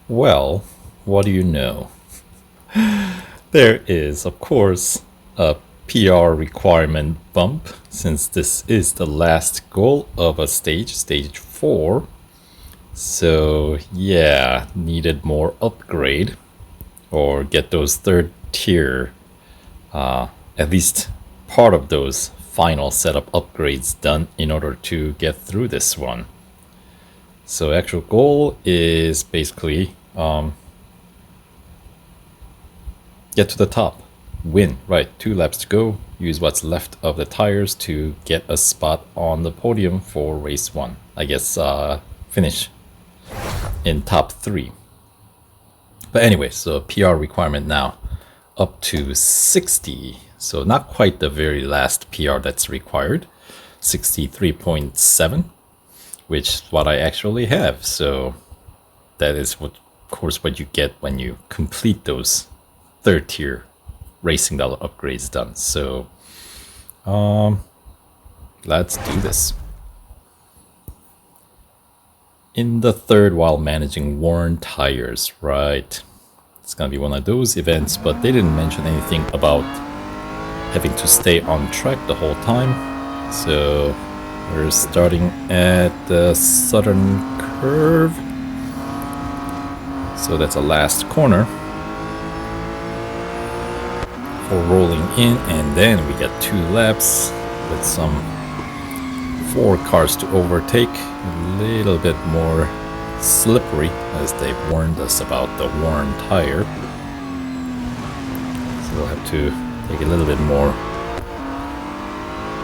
Well, what do you know? There is, of course, a PR requirement bump, since this is the last goal of a stage 4. So, yeah, needed more upgrade, or get those third tier, at least part of those final setup upgrades done in order to get through this one. So actual goal is basically get to the top, win, right, 2 laps to go, use what's left of the tires to get a spot on the podium for race 1. I guess finish in top 3. But anyway, so PR requirement now up to 60. So not quite the very last PR that's required, 63.7. which is what I actually have. So that is what, of course, what you get when you complete those third tier racing dollar upgrades done. So let's do this. In the third, while managing worn tires, right? It's gonna be one of those events, but they didn't mention anything about having to stay on track the whole time. So we're starting at the southern curve. So that's a last corner for rolling in, and then we got 2 laps with some 4 cars to overtake. A little bit more slippery, as they've warned us about the worn tire. So we'll have to take a little bit more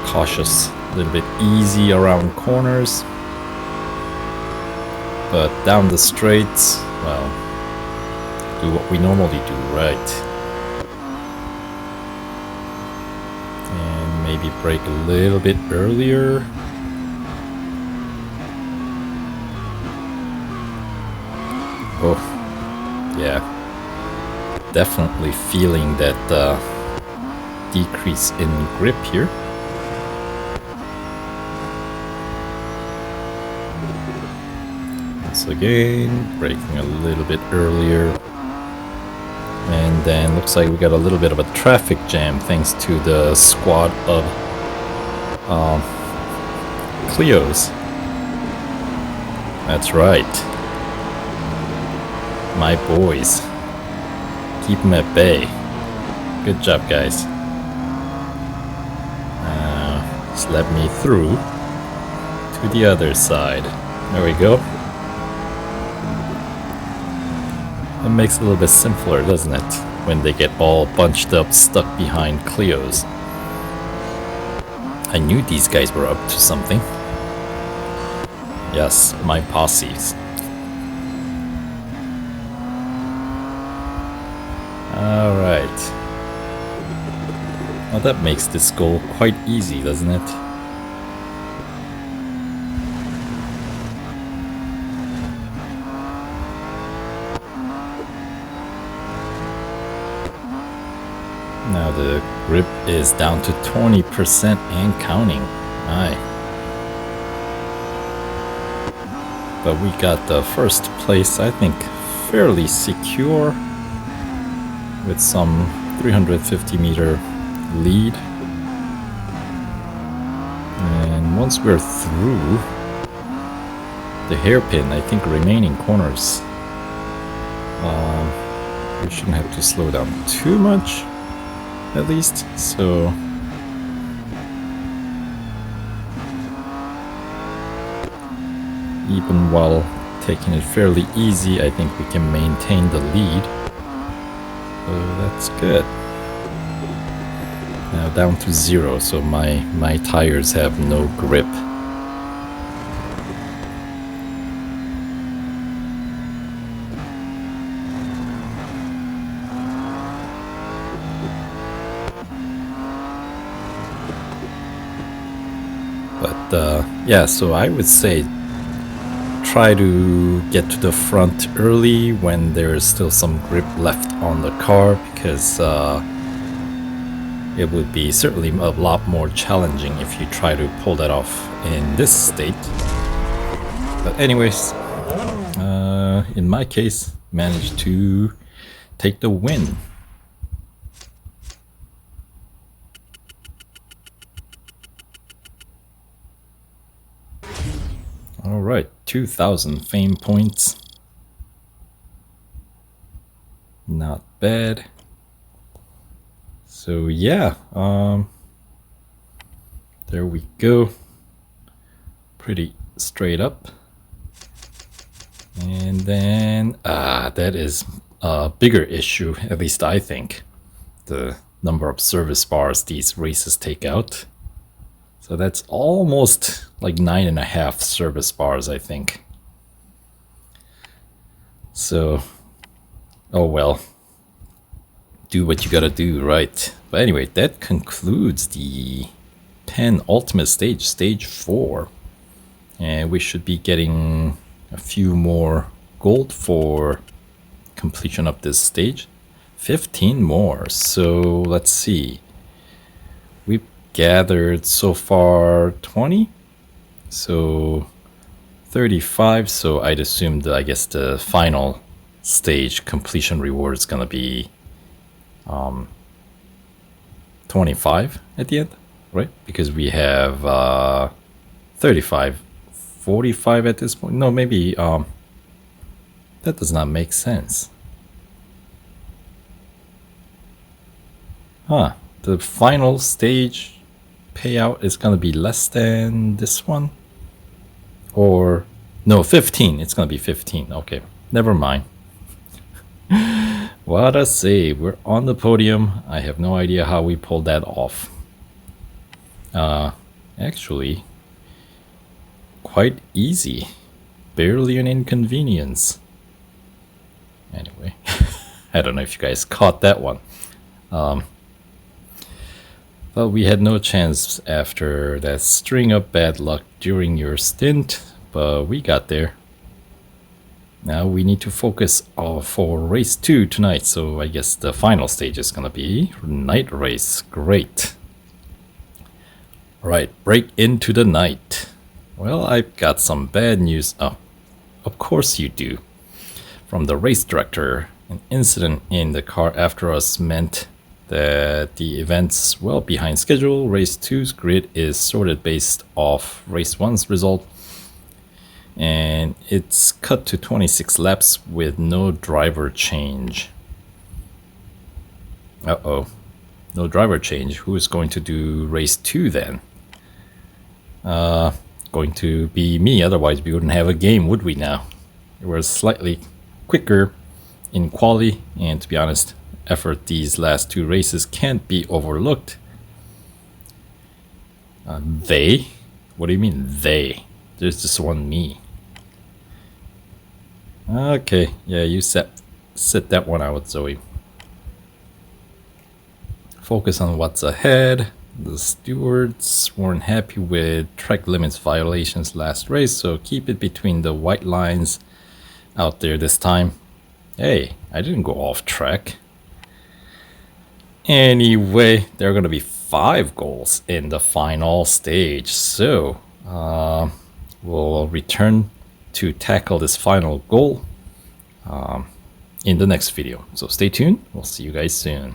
cautious, a little bit easy around corners, but down the straights, well, do what we normally do, right? And maybe brake a little bit earlier. Oh, yeah, definitely feeling that decrease in grip here. Once again, braking a little bit earlier. And then looks like we got a little bit of a traffic jam thanks to the squad of Clios. That's right. My boys. Keep them at bay. Good job, guys. Just let me through to the other side. There we go. It makes it a little bit simpler, doesn't it? When they get all bunched up, stuck behind Clios. I knew these guys were up to something. Yes, my posses. Alright. Well, that makes this goal quite easy, doesn't it? Now the grip is down to 20% and counting. Aye. But we got the first place, I think, fairly secure, with some 350 meter lead. And once we're through the hairpin, I think remaining corners, we shouldn't have to slow down too much, at least. So even while taking it fairly easy, I think we can maintain the lead. So that's good. Now down to 0, so my tires have no grip. But yeah, so I would say try to get to the front early when there's still some grip left on the car, because it would be certainly a lot more challenging if you try to pull that off in this state. But anyways, in my case, managed to take the win. All right, 2,000 fame points. Not bad. So yeah, there we go. Pretty straight up. And then, that is a bigger issue, at least I think. The number of service bars these races take out. So that's almost like 9.5 service bars, I think. So, oh well. Do what you gotta do, right? But anyway, that concludes the penultimate stage, stage 4. And we should be getting a few more gold for completion of this stage. 15 more. So let's see. We've gathered so far 20. So 35. So I'd assume that I guess the final stage completion reward is gonna be 25 at the end, right? Because we have 35, 45 at this point. No, maybe that does not make sense. Huh, the final stage payout is gonna be less than this one? Or no, 15. It's gonna be 15. Okay, never mind. What a save. We're on the podium. I have no idea how we pulled that off. Actually, quite easy. Barely an inconvenience. Anyway, I don't know if you guys caught that one. Well, we had no chance after that string of bad luck during your stint, but we got there. Now we need to focus for race 2 tonight, so I guess the final stage is gonna be night race. Great. Alright, break into the night. Well, I've got some bad news. Oh, of course you do. From the race director, an incident in the car after us meant that the event's well behind schedule. Race 2's grid is sorted based off race 1's result, and it's cut to 26 laps with no driver change. Uh-oh. No driver change. Who is going to do race 2 then? Going to be me, otherwise we wouldn't have a game, would we now? We're slightly quicker in quali, and to be honest, effort these last 2 races can't be overlooked. They? What do you mean they? There's just one me. Okay, yeah, you sit that one out, Zoe. Focus on what's ahead. The stewards weren't happy with track limits violations last race, so keep it between the white lines out there this time. Hey, I didn't go off track. Anyway, there are going to be 5 goals in the final stage, so we'll return to tackle this final goal in the next video. So stay tuned. We'll see you guys soon.